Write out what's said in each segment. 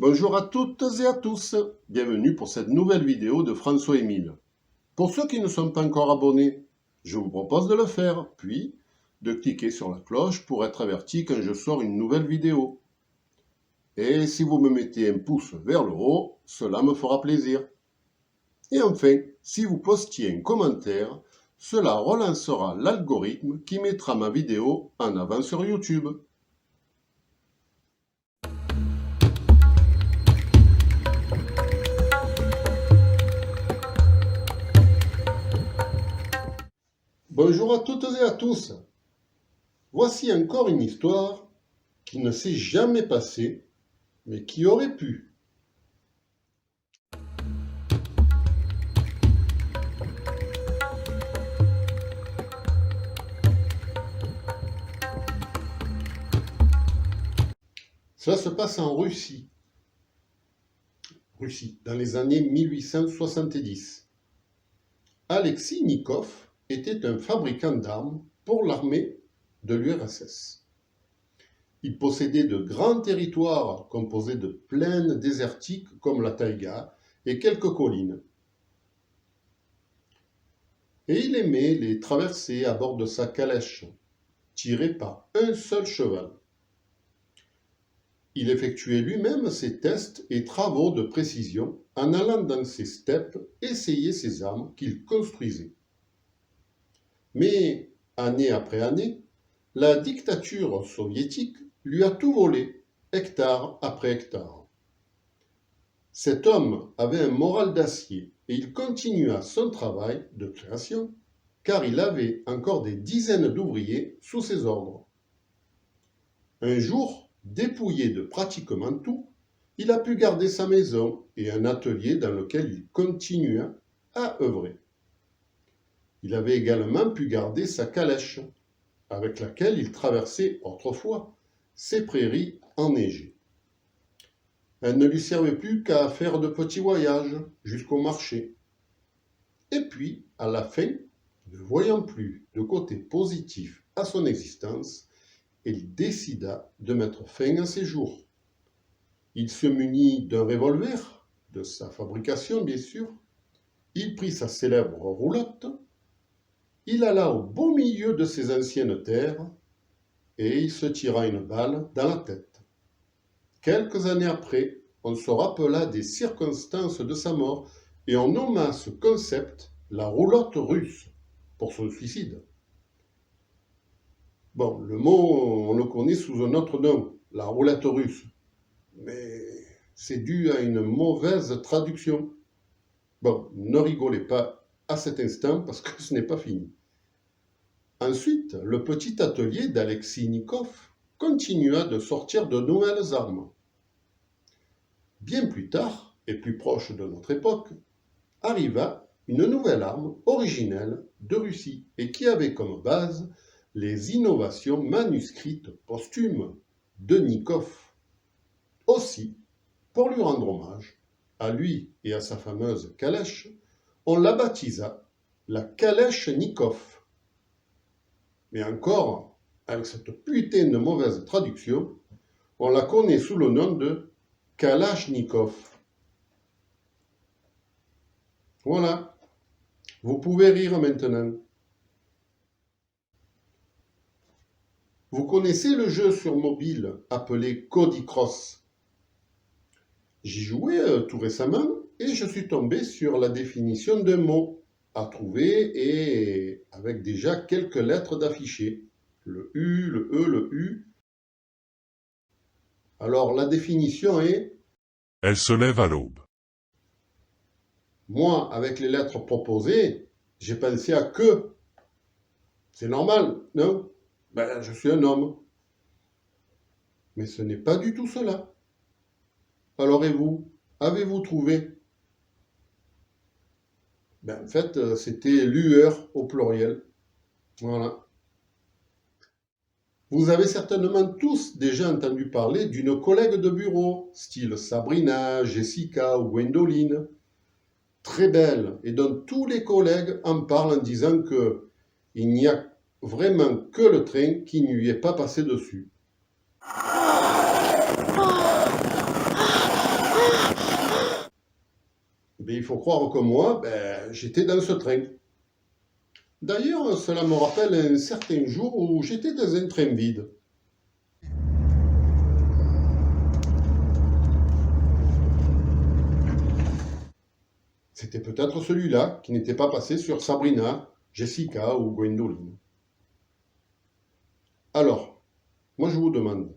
Bonjour à toutes et à tous, bienvenue pour cette nouvelle vidéo de François-Émile. Pour ceux qui ne sont pas encore abonnés, je vous propose de le faire, puis de cliquer sur la cloche pour être averti quand je sors une nouvelle vidéo. Et si vous me mettez un pouce vers le haut, cela me fera plaisir. Et enfin, si vous postiez un commentaire, cela relancera l'algorithme qui mettra ma vidéo en avant sur YouTube. Bonjour à toutes et à tous. Voici encore une histoire qui ne s'est jamais passée, mais qui aurait pu. Cela se passe en Russie, dans les années 1870. Alexis Nikov était un fabricant d'armes pour l'armée de l'URSS. Il possédait de grands territoires composés de plaines désertiques comme la taïga et quelques collines. Et il aimait les traverser à bord de sa calèche, tirée par un seul cheval. Il effectuait lui-même ses tests et travaux de précision en allant dans ces steppes essayer ses armes qu'il construisait. Mais, année après année, la dictature soviétique lui a tout volé, hectare après hectare. Cet homme avait un moral d'acier et il continua son travail de création, car il avait encore des dizaines d'ouvriers sous ses ordres. Un jour, dépouillé de pratiquement tout, il a pu garder sa maison et un atelier dans lequel il continua à œuvrer. Il avait également pu garder sa calèche, avec laquelle il traversait autrefois ces prairies enneigées. Elle ne lui servait plus qu'à faire de petits voyages jusqu'au marché. Et puis, à la fin, ne voyant plus de côté positif à son existence, il décida de mettre fin à ses jours. Il se munit d'un revolver, de sa fabrication bien sûr, il prit sa célèbre roulotte, il alla au beau milieu de ses anciennes terres et il se tira une balle dans la tête. Quelques années après, on se rappela des circonstances de sa mort et on nomma ce concept la roulotte russe pour son suicide. Bon, le mot, on le connaît sous un autre nom, la roulette russe. Mais c'est dû à une mauvaise traduction. Bon, ne rigolez pas à cet instant parce que ce n'est pas fini. Ensuite, le petit atelier d'Alexis Nikov continua de sortir de nouvelles armes. Bien plus tard, et plus proche de notre époque, arriva une nouvelle arme originelle de Russie et qui avait comme base les innovations manuscrites posthumes de Nikov. Aussi, pour lui rendre hommage, à lui et à sa fameuse calèche, on la baptisa la calèche Nikov. Mais encore, avec cette putain de mauvaise traduction, on la connaît sous le nom de Kalachnikov. Voilà, vous pouvez rire maintenant. Vous connaissez le jeu sur mobile appelé Cody Cross? J'y jouais tout récemment et je suis tombé sur la définition d'un mot à trouver et avec déjà quelques lettres d'affichées. Le U, le E, le U. Alors la définition est: Elle se lève à l'aube. moi, avec les lettres proposées, j'ai pensé à que. C'est normal, non? Ben, je suis un homme. Mais ce n'est pas du tout cela. Alors et vous, avez-vous trouvé? Ben, en fait, c'était lueur au pluriel. Voilà. Vous avez certainement tous déjà entendu parler d'une collègue de bureau, style Sabrina, Jessica ou Gwendoline. Très belle, et dont tous les collègues en parlent en disant que il n'y a vraiment que le train qui ne lui est pas passé dessus. Mais il faut croire que moi, j'étais dans ce train. D'ailleurs, cela me rappelle un certain jour où j'étais dans un train vide. C'était peut-être celui-là qui n'était pas passé sur Sabrina, Jessica ou Gwendoline. Alors, moi je vous demande,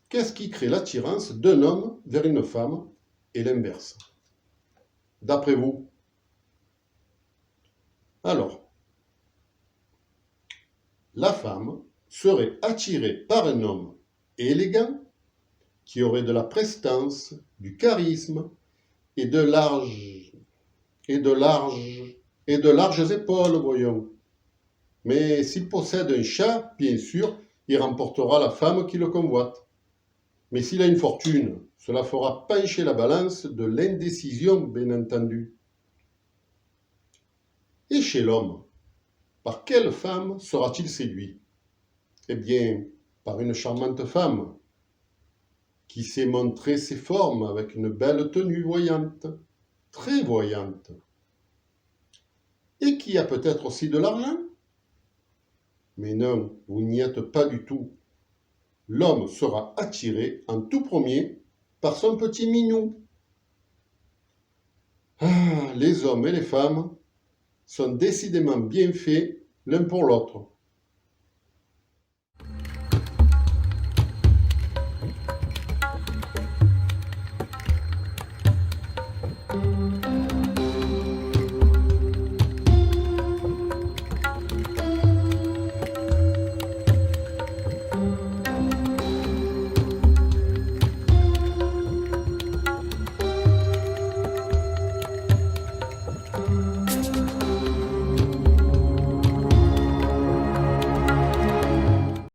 qu'est-ce qui crée l'attirance d'un homme vers une femme et l'inverse? D'après vous? Alors, la femme serait attirée par un homme élégant qui aurait de la prestance, du charisme et de larges épaules, voyons. Mais s'il possède un chat, bien sûr, il remportera la femme qui le convoite. Mais s'il a une fortune, cela fera pencher la balance de l'indécision, bien entendu. Et chez l'homme, par quelle femme sera-t-il séduit? Eh bien, par une charmante femme qui sait montrer ses formes avec une belle tenue voyante, très voyante, et qui a peut-être aussi de l'argent. Mais non, vous n'y êtes pas du tout. L'homme sera attiré en tout premier par son petit minou. Ah, les hommes et les femmes sont décidément bien faits l'un pour l'autre.